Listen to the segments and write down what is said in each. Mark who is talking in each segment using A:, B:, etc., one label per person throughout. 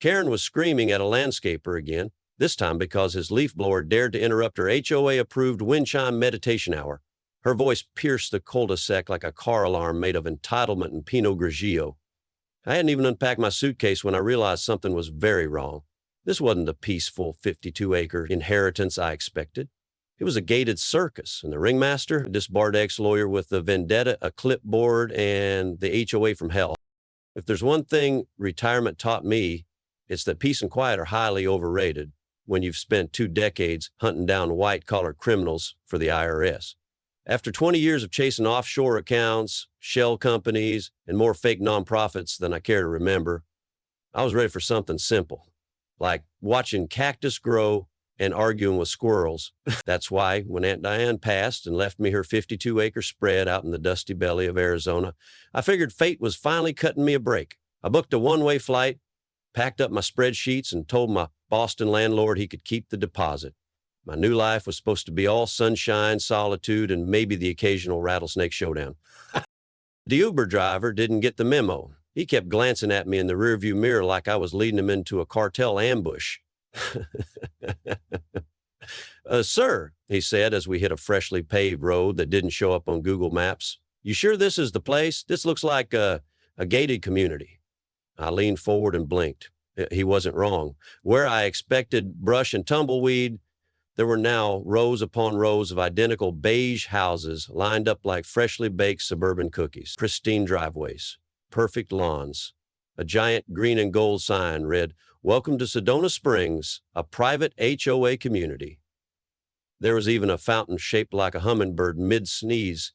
A: Karen was screaming at a landscaper again, this time because his leaf blower dared to interrupt her HOA-approved wind chime meditation hour. Her voice pierced the cul-de-sac like a car alarm made of entitlement and Pinot Grigio. I hadn't even unpacked my suitcase when I realized something was very wrong. This wasn't the peaceful 52-acre inheritance I expected. It was a gated circus, and the ringmaster, a disbarred ex-lawyer with a vendetta, a clipboard, and the HOA from hell. If there's one thing retirement taught me, it's that peace and quiet are highly overrated when you've spent 2 decades hunting down white-collar criminals for the IRS. After 20 years of chasing offshore accounts, shell companies, and more fake nonprofits than I care to remember, I was ready for something simple, like watching cactus grow and arguing with squirrels. That's why when Aunt Diane passed and left me her 52-acre spread out in the dusty belly of Arizona, I figured fate was finally cutting me a break. I booked a one-way flight, packed up my spreadsheets, and told my Boston landlord he could keep the deposit. My new life was supposed to be all sunshine, solitude, and maybe the occasional rattlesnake showdown. The Uber driver didn't get the memo. He kept glancing at me in the rearview mirror like I was leading him into a cartel ambush. Sir, he said as we hit a freshly paved road that didn't show up on Google Maps, you sure this is the place? This looks like a gated community. I leaned forward and blinked. He wasn't wrong. Where I expected brush and tumbleweed, there were now rows upon rows of identical beige houses lined up like freshly baked suburban cookies, pristine driveways, perfect lawns. A giant green and gold sign read, "Welcome to Sedona Springs, a private HOA community." There was even a fountain shaped like a hummingbird mid-sneeze.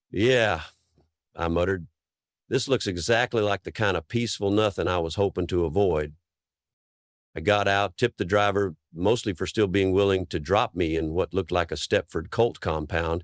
A: Yeah, I muttered. This looks exactly like the kind of peaceful nothing I was hoping to avoid. I got out, tipped the driver, mostly for still being willing to drop me in what looked like a Stepford Colt compound,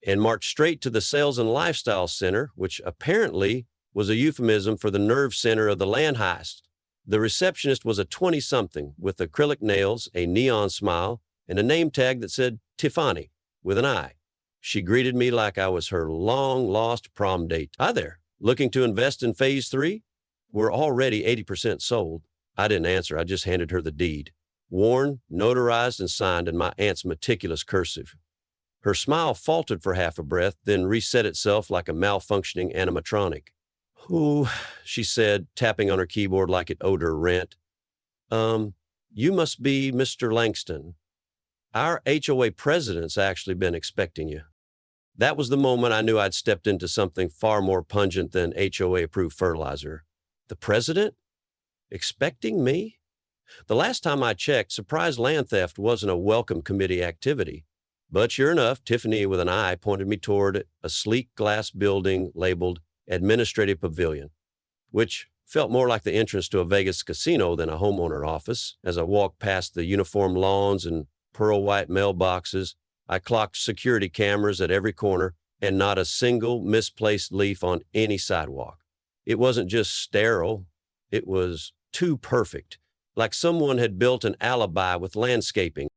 A: and marched straight to the Sales and Lifestyle Center, which apparently was a euphemism for the nerve center of the land heist. The receptionist was a 20-something with acrylic nails, a neon smile, and a name tag that said Tiffany with an I. She greeted me like I was her long-lost prom date. Hi there. Looking to invest in Phase 3? We're already 80% sold. I didn't answer. I just handed her the deed. Worn, notarized, and signed in my aunt's meticulous cursive. Her smile faltered for half a breath, then reset itself like a malfunctioning animatronic. "Ooh," she said, tapping on her keyboard like it owed her rent. You must be Mr. Langston. Our HOA president's actually been expecting you." That was the moment I knew I'd stepped into something far more pungent than HOA-approved fertilizer. The president? Expecting me? The last time I checked, surprise land theft wasn't a welcome committee activity. But sure enough, Tiffany with an eye pointed me toward a sleek glass building labeled Administrative Pavilion, which felt more like the entrance to a Vegas casino than a homeowner office. As I walked past the uniform lawns and pearl white mailboxes, I clocked security cameras at every corner and not a single misplaced leaf on any sidewalk. It wasn't just sterile, it was too perfect, like someone had built an alibi with landscaping.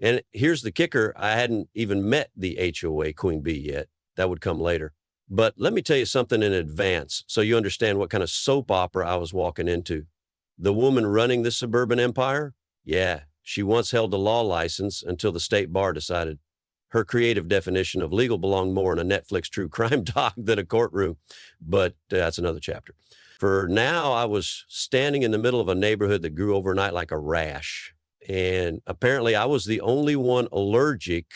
A: And here's the kicker, I hadn't even met the HOA Queen Bee yet. That would come later. But let me tell you something in advance so you understand what kind of soap opera I was walking into. The woman running this suburban empire? Yeah, she once held a law license until the state bar decided her creative definition of legal belonged more in a Netflix true crime doc than a courtroom. But that's another chapter. For now, I was standing in the middle of a neighborhood that grew overnight like a rash. And apparently I was the only one allergic.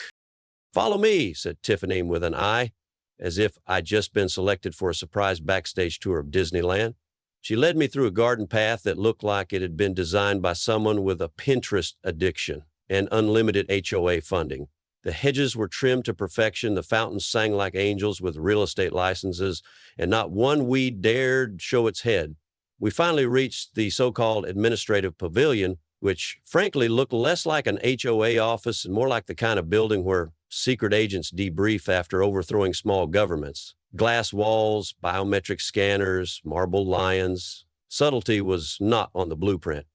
A: "Follow me," said Tiffany with an eye, as if I'd just been selected for a surprise backstage tour of Disneyland. She led me through a garden path that looked like it had been designed by someone with a Pinterest addiction and unlimited HOA funding. The hedges were trimmed to perfection, the fountains sang like angels with real estate licenses, and not one weed dared show its head. We finally reached the so-called Administrative Pavilion, which frankly looked less like an HOA office and more like the kind of building where secret agents debrief after overthrowing small governments. Glass walls, biometric scanners, marble lions. Subtlety was not on the blueprint.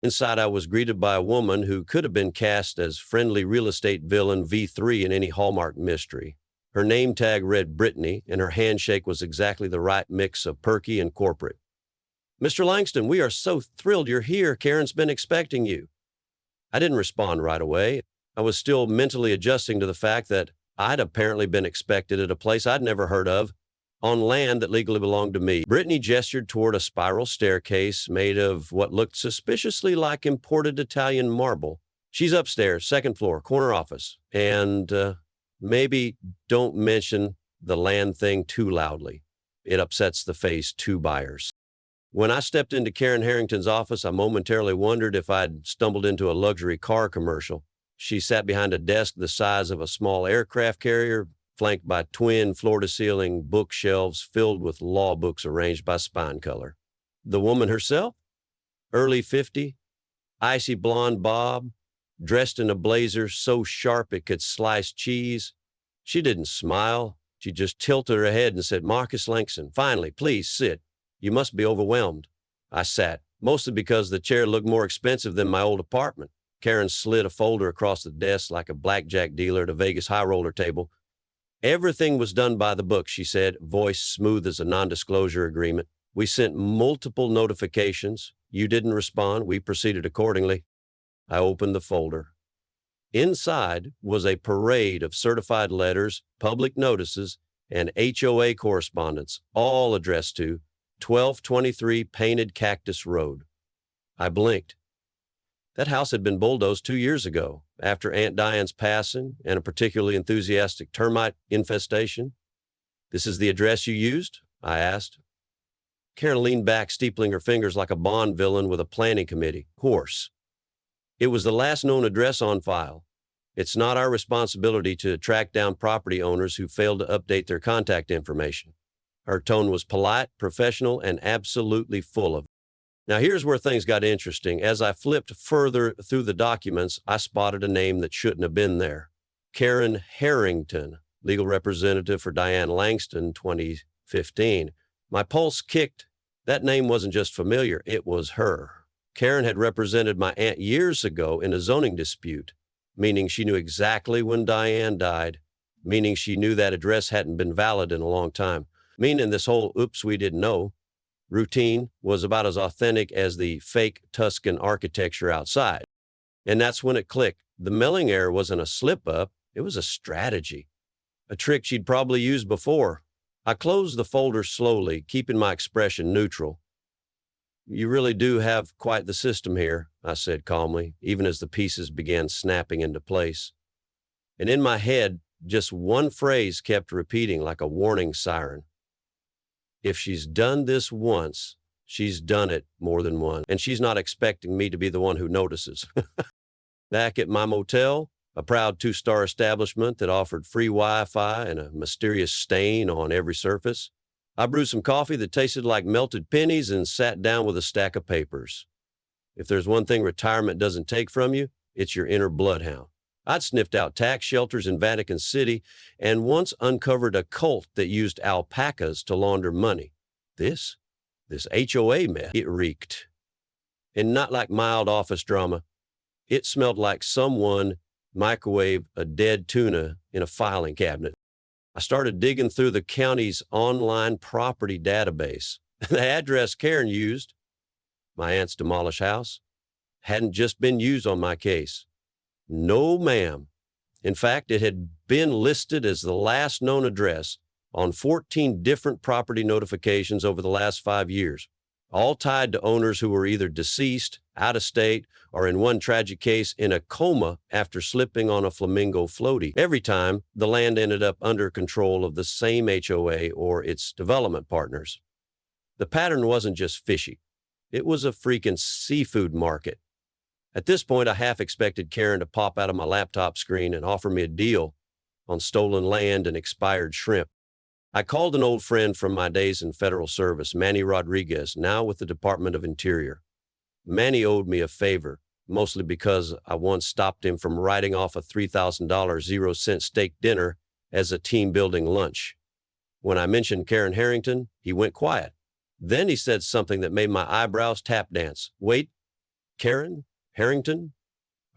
A: Inside, I was greeted by a woman who could have been cast as friendly real estate villain V3 in any Hallmark mystery. Her name tag read Brittany, and her handshake was exactly the right mix of perky and corporate. Mr. Langston, we are so thrilled you're here. Karen's been expecting you. I didn't respond right away. I was still mentally adjusting to the fact that I'd apparently been expected at a place I'd never heard of on land that legally belonged to me. Brittany gestured toward a spiral staircase made of what looked suspiciously like imported Italian marble. She's upstairs, second floor, corner office. And maybe don't mention the land thing too loudly. It upsets the face two buyers. When I stepped into Karen Harrington's office, I momentarily wondered if I'd stumbled into a luxury car commercial. She sat behind a desk the size of a small aircraft carrier, flanked by twin floor-to-ceiling bookshelves filled with law books arranged by spine color. The woman herself, early 50, icy blonde bob, dressed in a blazer so sharp it could slice cheese. She didn't smile. She just tilted her head and said, "Marcus Langston, finally, please sit. You must be overwhelmed." I sat, mostly because the chair looked more expensive than my old apartment. Karen slid a folder across the desk like a blackjack dealer at a Vegas high roller table. "Everything was done by the book," she said, voice smooth as a non-disclosure agreement. "We sent multiple notifications. You didn't respond. We proceeded accordingly." I opened the folder. Inside was a parade of certified letters, public notices, and HOA correspondence, all addressed to 1223 Painted Cactus Road. I blinked. That house had been bulldozed 2 years ago, after Aunt Diane's passing and a particularly enthusiastic termite infestation. "This is the address you used?" I asked. Karen leaned back, steepling her fingers like a Bond villain with a planning committee. "Course. It was the last known address on file. It's not our responsibility to track down property owners who failed to update their contact information." Her tone was polite, professional, and absolutely full of. Now here's where things got interesting. As I flipped further through the documents, I spotted a name that shouldn't have been there. Karen Harrington, legal representative for Diane Langston, 2015. My pulse kicked. That name wasn't just familiar, it was her. Karen had represented my aunt years ago in a zoning dispute, meaning she knew exactly when Diane died, meaning she knew that address hadn't been valid in a long time, meaning this whole "oops, we didn't know" routine was about as authentic as the fake Tuscan architecture outside. And that's when it clicked. The mailing error wasn't a slip-up, it was a strategy, a trick she'd probably used before. I closed the folder slowly, keeping my expression neutral. "You really do have quite the system here," I said calmly, even as the pieces began snapping into place. And in my head, just one phrase kept repeating like a warning siren. If she's done this once, she's done it more than once, and she's not expecting me to be the one who notices. Back at my motel, a proud 2-star establishment that offered free Wi-Fi and a mysterious stain on every surface, I brewed some coffee that tasted like melted pennies and sat down with a stack of papers. If there's one thing retirement doesn't take from you, it's your inner bloodhound. I'd sniffed out tax shelters in Vatican City and once uncovered a cult that used alpacas to launder money. This HOA mess, it reeked. And not like mild office drama. It smelled like someone microwaved a dead tuna in a filing cabinet. I started digging through the county's online property database. The address Karen used, my aunt's demolished house, hadn't just been used on my case. No, ma'am. In fact, it had been listed as the last known address on 14 different property notifications over the last 5 years, all tied to owners who were either deceased, out of state, or in one tragic case in a coma after slipping on a flamingo floaty. Every time, the land ended up under control of the same HOA or its development partners. The pattern wasn't just fishy. It was a freaking seafood market. At this point, I half expected Karen to pop out of my laptop screen and offer me a deal on stolen land and expired shrimp. I called an old friend from my days in federal service, Manny Rodriguez, now with the Department of Interior. Manny owed me a favor, mostly because I once stopped him from writing off a $3,000 0-cent steak dinner as a team-building lunch. When I mentioned Karen Harrington, he went quiet. Then he said something that made my eyebrows tap dance. "Wait, Karen Harrington?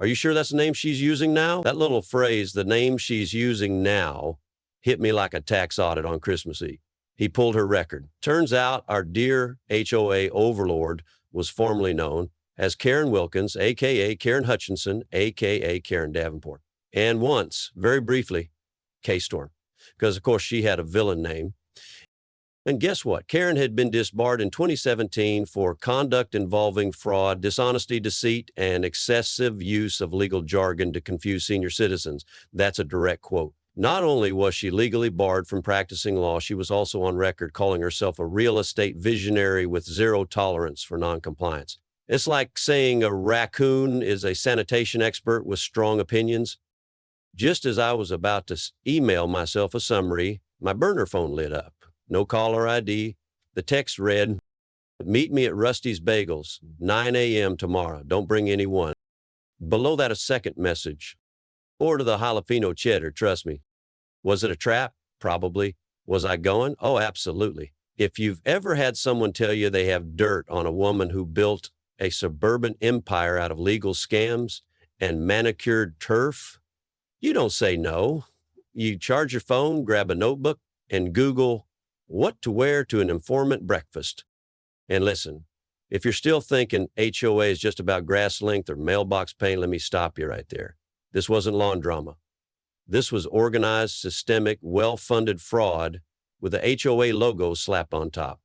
A: Are you sure that's the name she's using now?" That little phrase, "the name she's using now," hit me like a tax audit on Christmas Eve. He pulled her record. Turns out our dear HOA overlord was formerly known as Karen Wilkins, a.k.a. Karen Hutchinson, a.k.a. Karen Davenport. And once, very briefly, K-Storm, because, of course, she had a villain name. And guess what? Karen had been disbarred in 2017 for conduct involving fraud, dishonesty, deceit, and excessive use of legal jargon to confuse senior citizens. That's a direct quote. Not only was she legally barred from practicing law, she was also on record calling herself a real estate visionary with zero tolerance for noncompliance. It's like saying a raccoon is a sanitation expert with strong opinions. Just as I was about to email myself a summary, my burner phone lit up. No caller ID. The text read, "Meet me at Rusty's Bagels, 9 a.m. tomorrow. Don't bring anyone." Below that, a second message. "Order the jalapeno cheddar, trust me." Was it a trap? Probably. Was I going? Oh, absolutely. If you've ever had someone tell you they have dirt on a woman who built a suburban empire out of legal scams and manicured turf, you don't say no. You charge your phone, grab a notebook, and Google what to wear to an informant breakfast. And listen, if you're still thinking HOA is just about grass length or mailbox paint, let me stop you right there. This wasn't lawn drama. This was organized, systemic, well-funded fraud with the HOA logo slapped on top.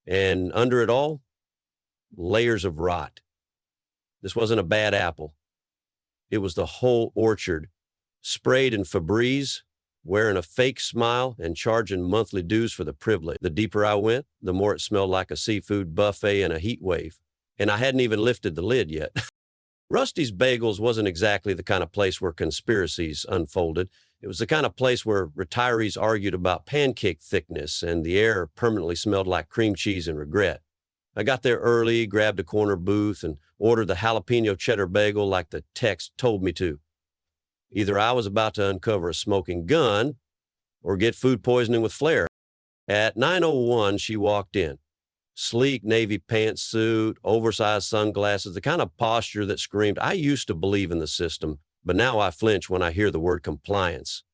A: And under it all, layers of rot. This wasn't a bad apple. It was the whole orchard, sprayed in Febreze, wearing a fake smile and charging monthly dues for the privilege. The deeper I went, the more it smelled like a seafood buffet in a heat wave. And I hadn't even lifted the lid yet. Rusty's Bagels wasn't exactly the kind of place where conspiracies unfolded. It was the kind of place where retirees argued about pancake thickness and the air permanently smelled like cream cheese and regret. I got there early, grabbed a corner booth, and ordered the jalapeno cheddar bagel like the text told me to. Either I was about to uncover a smoking gun or get food poisoning with flair. At 9:01, she walked in. Sleek navy pantsuit, oversized sunglasses, the kind of posture that screamed, "I used to believe in the system, but now I flinch when I hear the word compliance."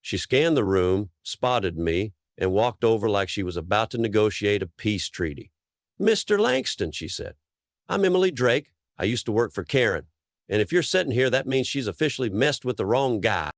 A: She scanned the room, spotted me, and walked over like she was about to negotiate a peace treaty. "Mr. Langston," she said, "I'm Emily Drake. I used to work for Karen. And if you're sitting here, that means she's officially messed with the wrong guy."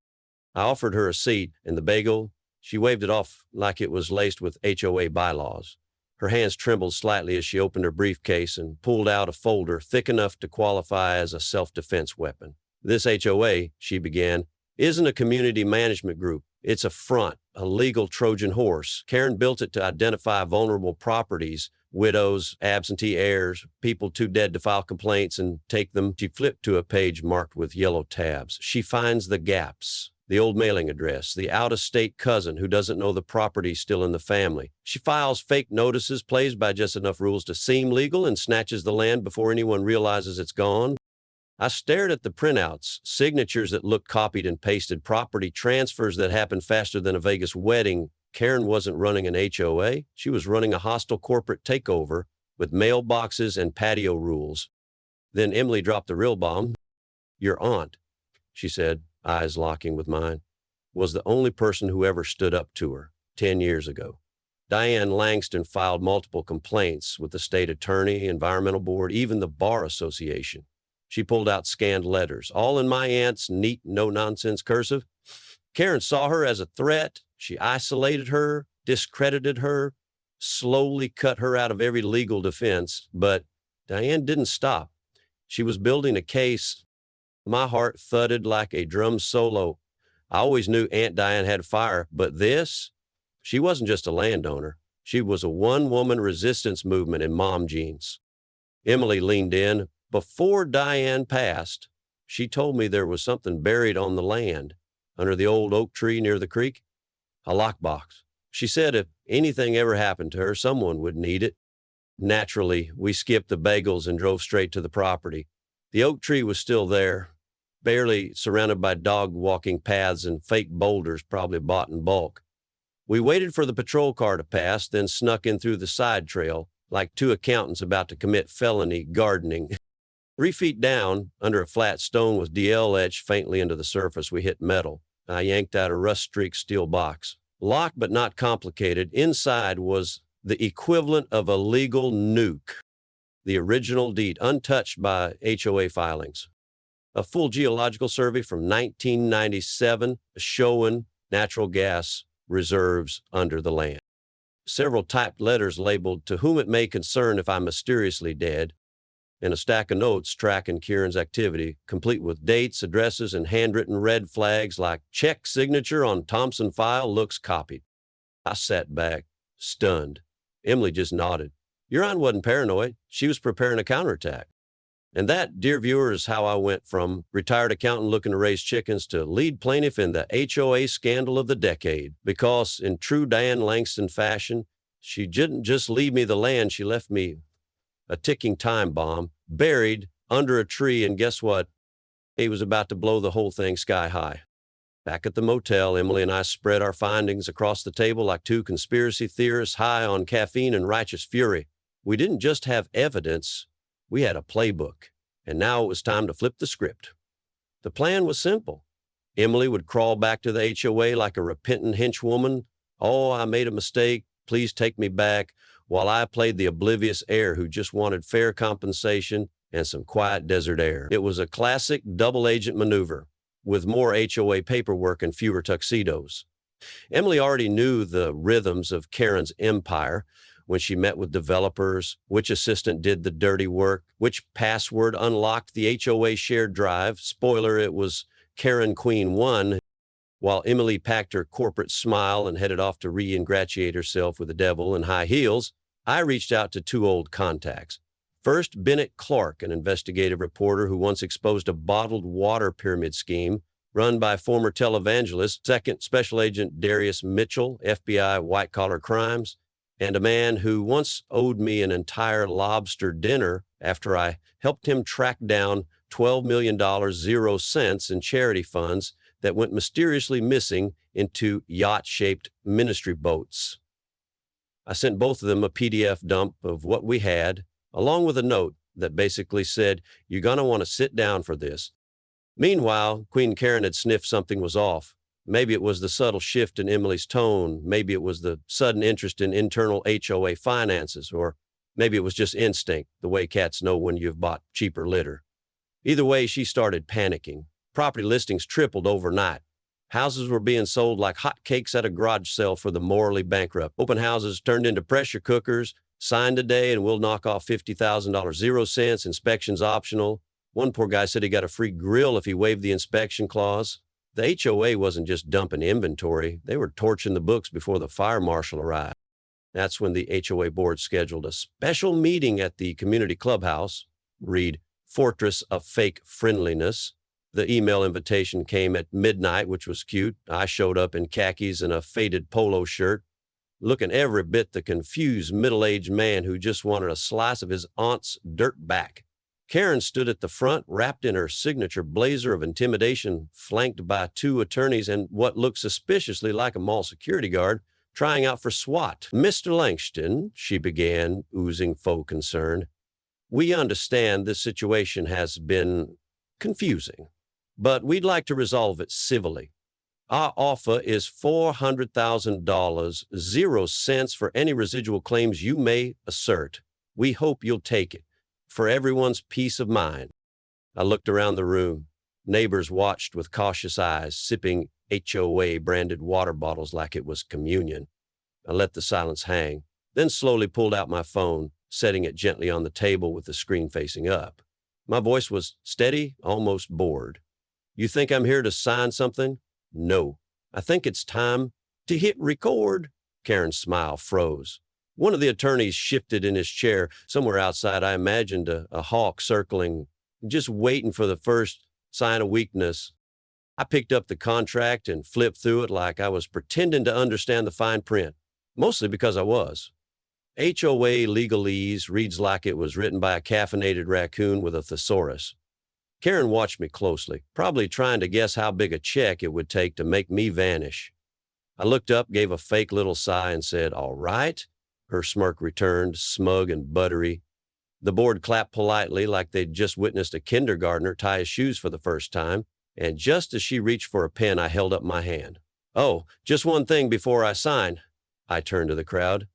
A: I offered her a seat, and the bagel, she waved it off like it was laced with HOA bylaws. Her hands trembled slightly as she opened her briefcase and pulled out a folder thick enough to qualify as a self-defense weapon. "This HOA," she began, "isn't a community management group. It's a front, a legal Trojan horse. Karen built it to identify vulnerable properties, widows, absentee heirs, people too dead to file complaints and take them." She flipped to a page marked with yellow tabs. "She finds the gaps, the old mailing address, the out-of-state cousin who doesn't know the property still in the family. She files fake notices, plays by just enough rules to seem legal, and snatches the land before anyone realizes it's gone." I stared at the printouts, signatures that looked copied and pasted, property transfers that happened faster than a Vegas wedding. Karen wasn't running an HOA. She was running a hostile corporate takeover with mailboxes and patio rules. Then Emily dropped the real bomb. "Your aunt," she said, eyes locking with mine, "was the only person who ever stood up to her 10 years ago. Diane Langston filed multiple complaints with the state attorney, environmental board, even the bar association. She pulled out scanned letters, all in my aunt's neat, no-nonsense cursive. Karen saw her as a threat. She isolated her, discredited her, slowly cut her out of every legal defense. But Diane didn't stop. She was building a case. My heart thudded like a drum solo. I always knew Aunt Diane had fire, but this, she wasn't just a landowner. She was a one-woman resistance movement in mom jeans. Emily leaned in. Before Diane passed, she told me there was something buried on the land under the old oak tree near the creek, a lockbox. She said if anything ever happened to her, someone would need it. Naturally, we skipped the bagels and drove straight to the property. The oak tree was still there, barely surrounded by dog-walking paths and fake boulders probably bought in bulk. We waited for the patrol car to pass, then snuck in through the side trail like two accountants about to commit felony gardening. 3 feet down, under a flat stone with DL etched faintly into the surface, we hit metal. I yanked out a rust-streaked steel box. Locked but not complicated, inside was the equivalent of a legal nuke, the original deed, untouched by HOA filings. A full geological survey from 1997 showing natural gas reserves under the land. Several typed letters labeled, "To whom it may concern if I'm mysteriously dead," and a stack of notes tracking Karen's activity, complete with dates, addresses, and handwritten red flags like "check signature on Thompson file looks copied." I sat back, stunned. Emily just nodded. Your aunt wasn't paranoid. She was preparing a counterattack. And that, dear viewer, is how I went from retired accountant looking to raise chickens to lead plaintiff in the HOA scandal of the decade. Because in true Diane Langston fashion, she didn't just leave me the land, she left me a ticking time bomb, buried under a tree, and guess what? He was about to blow the whole thing sky high. Back at the motel, Emily and I spread our findings across the table like two conspiracy theorists high on caffeine and righteous fury. We didn't just have evidence, we had a playbook, and now it was time to flip the script. The plan was simple. Emily would crawl back to the HOA like a repentant henchwoman. "Oh, I made a mistake. Please take me back," while I played the oblivious heir who just wanted fair compensation and some quiet desert air. It was a classic double agent maneuver, with more HOA paperwork and fewer tuxedos. Emily already knew the rhythms of Karen's empire. When she met with developers, which assistant did the dirty work, which password unlocked the HOA shared drive. Spoiler, it was Karen Queen 1. While Emily packed her corporate smile and headed off to re-ingratiate herself with the devil in high heels, I reached out to two old contacts. First, Bennett Clark, an investigative reporter who once exposed a bottled water pyramid scheme run by former televangelist. Second, Special Agent Darius Mitchell, FBI white-collar crimes, and a man who once owed me an entire lobster dinner after I helped him track down $12 million 0 cents in charity funds that went mysteriously missing into yacht-shaped ministry boats. I sent both of them a PDF dump of what we had, along with a note that basically said, "You're going to want to sit down for this." Meanwhile, Queen Karen had sniffed something was off. Maybe it was the subtle shift in Emily's tone. Maybe it was the sudden interest in internal HOA finances, or maybe it was just instinct, the way cats know when you've bought cheaper litter. Either way, she started panicking. Property listings tripled overnight. Houses were being sold like hotcakes at a garage sale for the morally bankrupt. Open houses turned into pressure cookers. Sign today and we'll knock off $50,000 0 cents, inspections optional. One poor guy said he got a free grill if he waived the inspection clause. The HOA wasn't just dumping inventory. They were torching the books before the fire marshal arrived. That's when the HOA board scheduled a special meeting at the community clubhouse. Read, Fortress of Fake Friendliness. The email invitation came at midnight, which was cute. I showed up in khakis and a faded polo shirt, looking every bit the confused middle-aged man who just wanted a slice of his aunt's dirt back. Karen stood at the front, wrapped in her signature blazer of intimidation, flanked by two attorneys and what looked suspiciously like a mall security guard trying out for SWAT. "Mr. Langston," she began, oozing faux concern, "we understand this situation has been confusing, but we'd like to resolve it civilly. Our offer is $400,000, 0 cents for any residual claims you may assert. We hope you'll take it, for everyone's peace of mind." I looked around the room. Neighbors watched with cautious eyes, sipping HOA-branded water bottles like it was communion. I let the silence hang, then slowly pulled out my phone, setting it gently on the table with the screen facing up. My voice was steady, almost bored. "You think I'm here to sign something? No. I think it's time to hit record." Karen's smile froze. One of the attorneys shifted in his chair. Somewhere outside, I imagined a hawk circling, just waiting for the first sign of weakness. I picked up the contract and flipped through it like I was pretending to understand the fine print, mostly because I was. HOA legalese reads like it was written by a caffeinated raccoon with a thesaurus. Karen watched me closely, probably trying to guess how big a check it would take to make me vanish. I looked up, gave a fake little sigh, and said, "All right." Her smirk returned, smug and buttery. The board clapped politely like they'd just witnessed a kindergartner tie his shoes for the first time, and just as she reached for a pen, I held up my hand. Oh, just one thing before I sign. I turned to the crowd.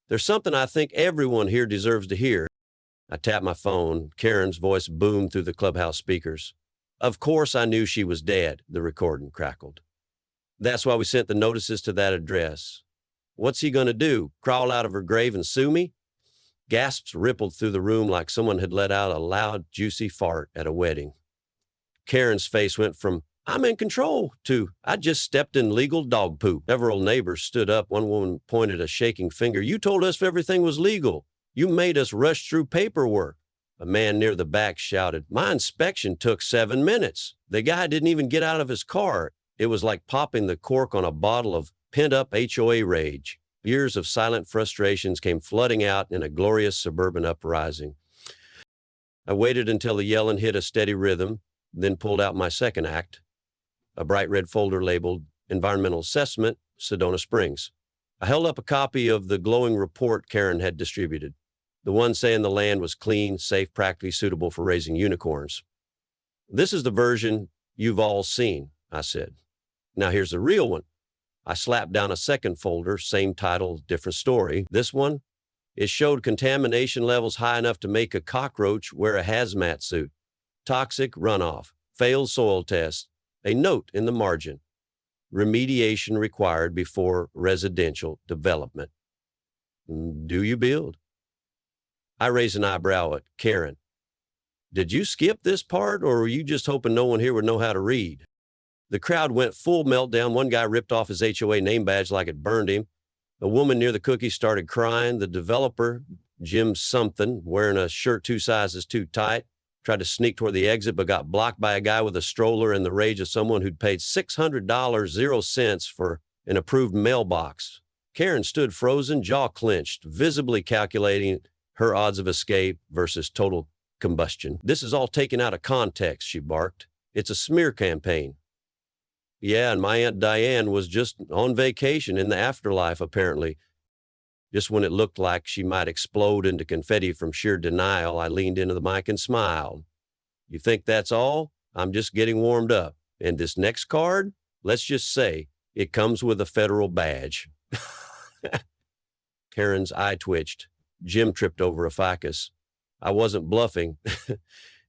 A: There's something I think everyone here deserves to hear. I tapped my phone. Karen's voice boomed through the clubhouse speakers. Of course I knew she was dead, the recording crackled. That's why we sent the notices to that address. What's he going to do? Crawl out of her grave and sue me? Gasps rippled through the room like someone had let out a loud, juicy fart at a wedding. Karen's face went from, I'm in control, to, I just stepped in legal dog poop. Several neighbors stood up. One woman pointed a shaking finger. You told us everything was legal. You made us rush through paperwork. A man near the back shouted, my inspection took 7 minutes. The guy didn't even get out of his car. It was like popping the cork on a bottle of pent-up HOA rage. Years of silent frustrations came flooding out in a glorious suburban uprising. I waited until the yelling hit a steady rhythm, then pulled out my second act, a bright red folder labeled Environmental Assessment, Sedona Springs. I held up a copy of the glowing report Karen had distributed, the one saying the land was clean, safe, practically suitable for raising unicorns. This is the version you've all seen, I said. Now here's the real one. I slapped down a second folder, same title, different story. This one, it showed contamination levels high enough to make a cockroach wear a hazmat suit. Toxic runoff, failed soil test, a note in the margin. Remediation required before residential development. Do you build? I raised an eyebrow at Karen. Did you skip this part, or were you just hoping no one here would know how to read? The crowd went full meltdown. One guy ripped off his HOA name badge like it burned him. A woman near the cookies started crying. The developer, Jim something, wearing a shirt 2 sizes too tight, tried to sneak toward the exit but got blocked by a guy with a stroller in the rage of someone who'd paid $600, 0 cents for an approved mailbox. Karen stood frozen, jaw clenched, visibly calculating her odds of escape versus total combustion. This is all taken out of context, she barked. It's a smear campaign. Yeah, and my Aunt Diane was just on vacation in the afterlife, apparently. Just when it looked like she might explode into confetti from sheer denial, I leaned into the mic and smiled. You think that's all? I'm just getting warmed up. And this next card, let's just say it comes with a federal badge. Karen's eye twitched. Jim tripped over a ficus. I wasn't bluffing.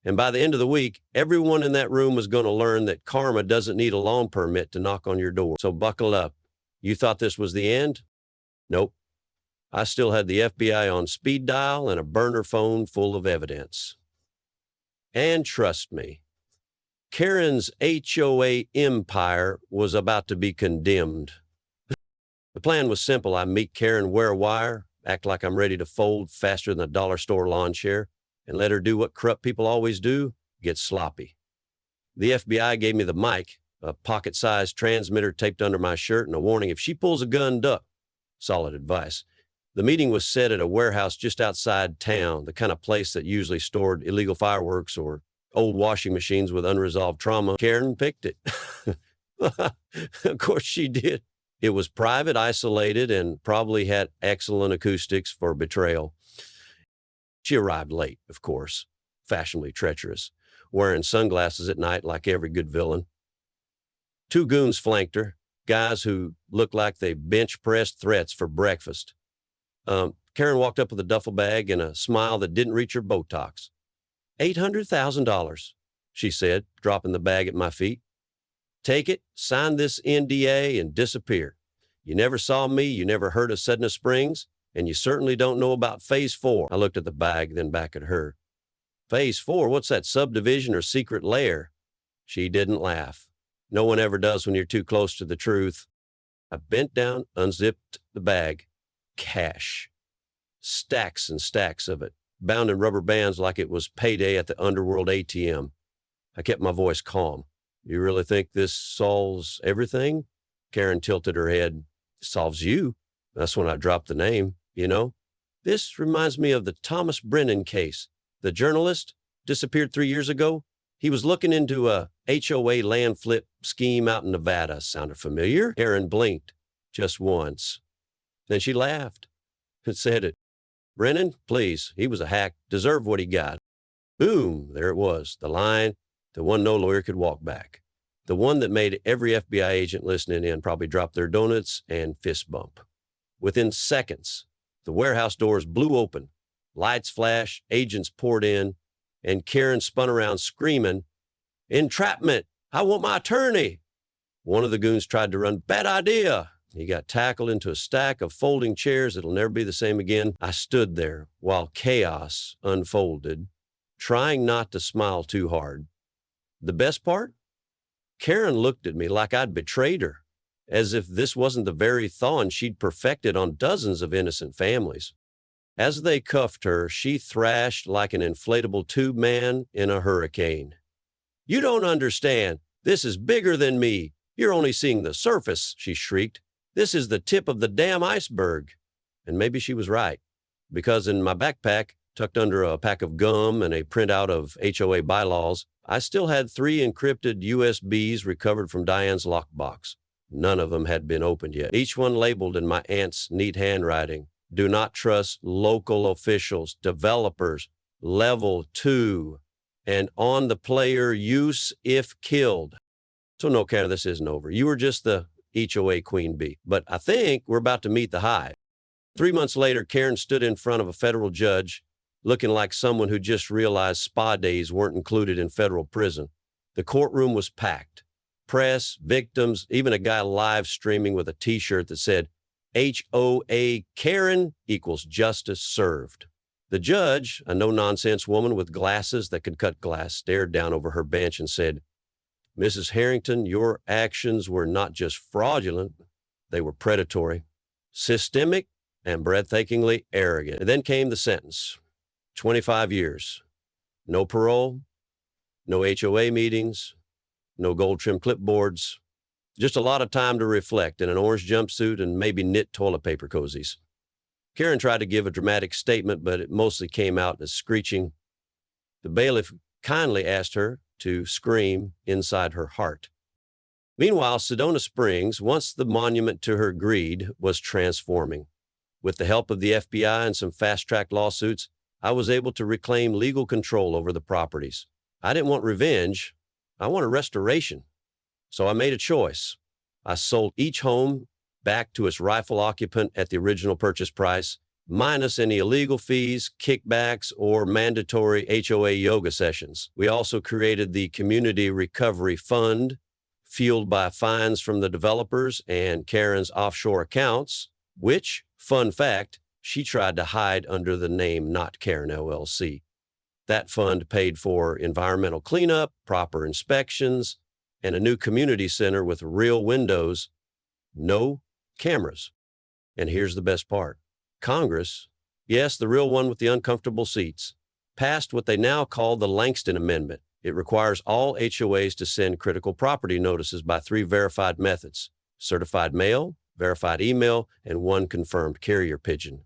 A: And by the end of the week, everyone in that room was going to learn that karma doesn't need a loan permit to knock on your door. So buckle up. You thought this was the end? Nope. I still had the FBI on speed dial and a burner phone full of evidence. And trust me, Karen's HOA empire was about to be condemned. The plan was simple. I meet Karen, wear a wire, act like I'm ready to fold faster than a dollar store lawn chair, and let her do what corrupt people always do, get sloppy. The FBI gave me the mic, a pocket-sized transmitter taped under my shirt, and a warning, if she pulls a gun, duck. Solid advice. The meeting was set at a warehouse just outside town, the kind of place that usually stored illegal fireworks or old washing machines with unresolved trauma. Karen picked it. Of course she did. It was private, isolated, and probably had excellent acoustics for betrayal. She arrived late, of course, fashionably treacherous, wearing sunglasses at night like every good villain. 2 goons flanked her, guys who looked like they bench-pressed threats for breakfast. Karen walked up with a duffel bag and a smile that didn't reach her Botox. $800,000, she said, dropping the bag at my feet. Take it, sign this NDA, and disappear. You never saw me, you never heard of Sedona Springs, and you certainly don't know about Phase 4. I looked at the bag, then back at her. Phase 4? What's that, subdivision or secret lair? She didn't laugh. No one ever does when you're too close to the truth. I bent down, unzipped the bag. Cash. Stacks and stacks of it, bound in rubber bands like it was payday at the underworld ATM. I kept my voice calm. You really think this solves everything? Karen tilted her head. Solves you? That's when I dropped the name, you know. This reminds me of the Thomas Brennan case. The journalist disappeared 3 years ago. He was looking into a HOA land flip scheme out in Nevada. Sounded familiar? Karen blinked just once. Then she laughed and said it. Brennan, please, he was a hack, deserved what he got. Boom, there it was, the line, the one no lawyer could walk back. The one that made every FBI agent listening in probably drop their donuts and fist bump. Within seconds, the warehouse doors blew open, lights flashed, agents poured in, and Karen spun around screaming, "Entrapment! I want my attorney!" One of the goons tried to run. "Bad idea!" He got tackled into a stack of folding chairs. It'll never be the same again. I stood there while chaos unfolded, trying not to smile too hard. The best part? Karen looked at me like I'd betrayed her, as if this wasn't the very thorn she'd perfected on dozens of innocent families. As they cuffed her, she thrashed like an inflatable tube man in a hurricane. "You don't understand. This is bigger than me. You're only seeing the surface," she shrieked. "This is the tip of the damn iceberg." And maybe she was right, because in my backpack, tucked under a pack of gum and a printout of HOA bylaws, I still had 3 encrypted USBs recovered from Diane's lockbox. None of them had been opened yet, each one labeled in my aunt's neat handwriting. "Do not trust local officials, developers, level 2, and on the player use if killed." So no, Karen, this isn't over. You were just the HOA queen bee, but I think we're about to meet the hive. 3 months later, Karen stood in front of a federal judge, looking like someone who just realized spa days weren't included in federal prison. The courtroom was packed. Press, victims, even a guy live streaming with a t-shirt that said, "HOA Karen equals justice served." The judge, a no-nonsense woman with glasses that could cut glass, stared down over her bench and said, "Mrs. Harrington, your actions were not just fraudulent, they were predatory, systemic, and breathtakingly arrogant." And then came the sentence. 25 years. No parole, no HOA meetings, no gold-trimmed clipboards, just a lot of time to reflect in an orange jumpsuit and maybe knit toilet paper cozies. Karen tried to give a dramatic statement, but it mostly came out as screeching. The bailiff kindly asked her to scream inside her heart. Meanwhile, Sedona Springs, once the monument to her greed, was transforming. With the help of the FBI and some fast-track lawsuits, I was able to reclaim legal control over the properties. I didn't want revenge. I wanted restoration. So I made a choice. I sold each home back to its rightful occupant at the original purchase price, minus any illegal fees, kickbacks, or mandatory HOA yoga sessions. We also created the Community Recovery Fund, fueled by fines from the developers and Karen's offshore accounts, which, fun fact, she tried to hide under the name Not Karen LLC. That fund paid for environmental cleanup, proper inspections, and a new community center with real windows, no cameras. And here's the best part. Congress, yes, the real one with the uncomfortable seats, passed what they now call the Langston Amendment. It requires all HOAs to send critical property notices by 3 verified methods: certified mail, verified email, and 1 confirmed carrier pigeon.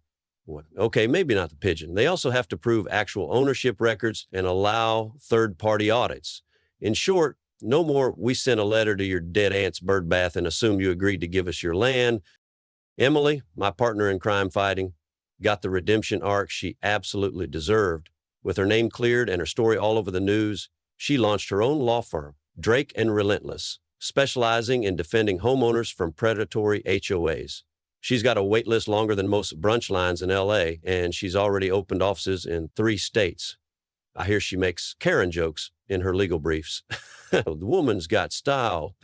A: Okay, maybe not the pigeon. They also have to prove actual ownership records and allow third-party audits. In short, no more "we sent a letter to your dead aunt's bird bath and assumed you agreed to give us your land." Emily, my partner in crime fighting, got the redemption arc she absolutely deserved. With her name cleared and her story all over the news, she launched her own law firm, Drake and Relentless, specializing in defending homeowners from predatory HOAs. She's got a wait list longer than most brunch lines in LA, and she's already opened offices in 3 states. I hear she makes Karen jokes in her legal briefs. The woman's got style.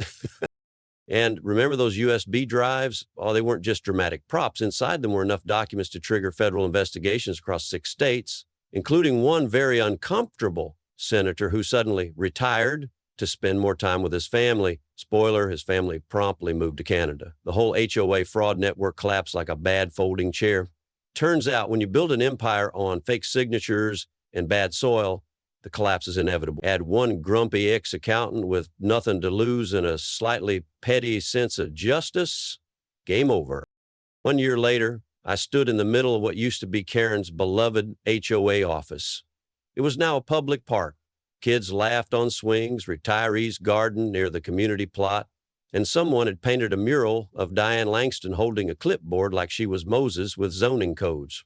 A: And remember those USB drives? Oh, they weren't just dramatic props. Inside them were enough documents to trigger federal investigations across 6 states, including one very uncomfortable senator who suddenly retired to spend more time with his family. Spoiler, his family promptly moved to Canada. The whole HOA fraud network collapsed like a bad folding chair. Turns out when you build an empire on fake signatures and bad soil, the collapse is inevitable. Add one grumpy ex-accountant with nothing to lose and a slightly petty sense of justice, game over. 1 year later, I stood in the middle of what used to be Karen's beloved HOA office. It was now a public park. Kids laughed on swings, retirees gardened near the community plot, and someone had painted a mural of Diane Langston holding a clipboard like she was Moses with zoning codes.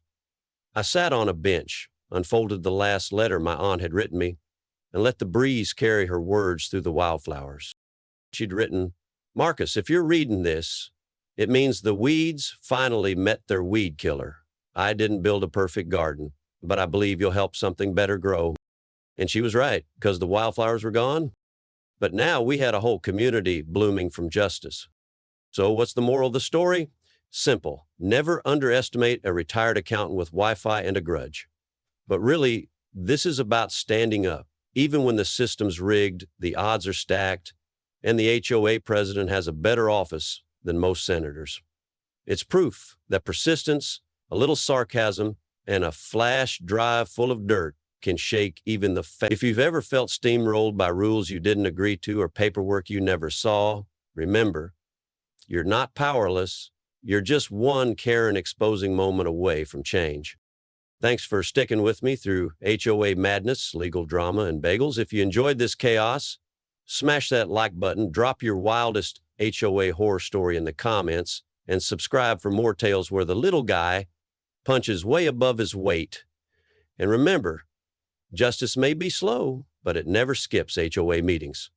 A: I sat on a bench, unfolded the last letter my aunt had written me, and let the breeze carry her words through the wildflowers. she'd written, "Marcus, if you're reading this, it means the weeds finally met their weed killer. I didn't build a perfect garden, but I believe you'll help something better grow." And she was right, because the wildflowers were gone. But now we had a whole community blooming from justice. So what's the moral of the story? Simple. Never underestimate a retired accountant with Wi-Fi and a grudge. But really, this is about standing up. Even when the system's rigged, the odds are stacked, and the HOA president has a better office than most senators. It's proof that persistence, a little sarcasm, and a flash drive full of dirt can shake even the If you've ever felt steamrolled by rules you didn't agree to or paperwork you never saw, remember, you're not powerless. You're just one Karen exposing moment away from change. Thanks for sticking with me through HOA madness, legal drama, and bagels. If you enjoyed this chaos, smash that like button, drop your wildest HOA horror story in the comments, and subscribe for more tales where the little guy punches way above his weight. And remember, justice may be slow, but it never skips HOA meetings.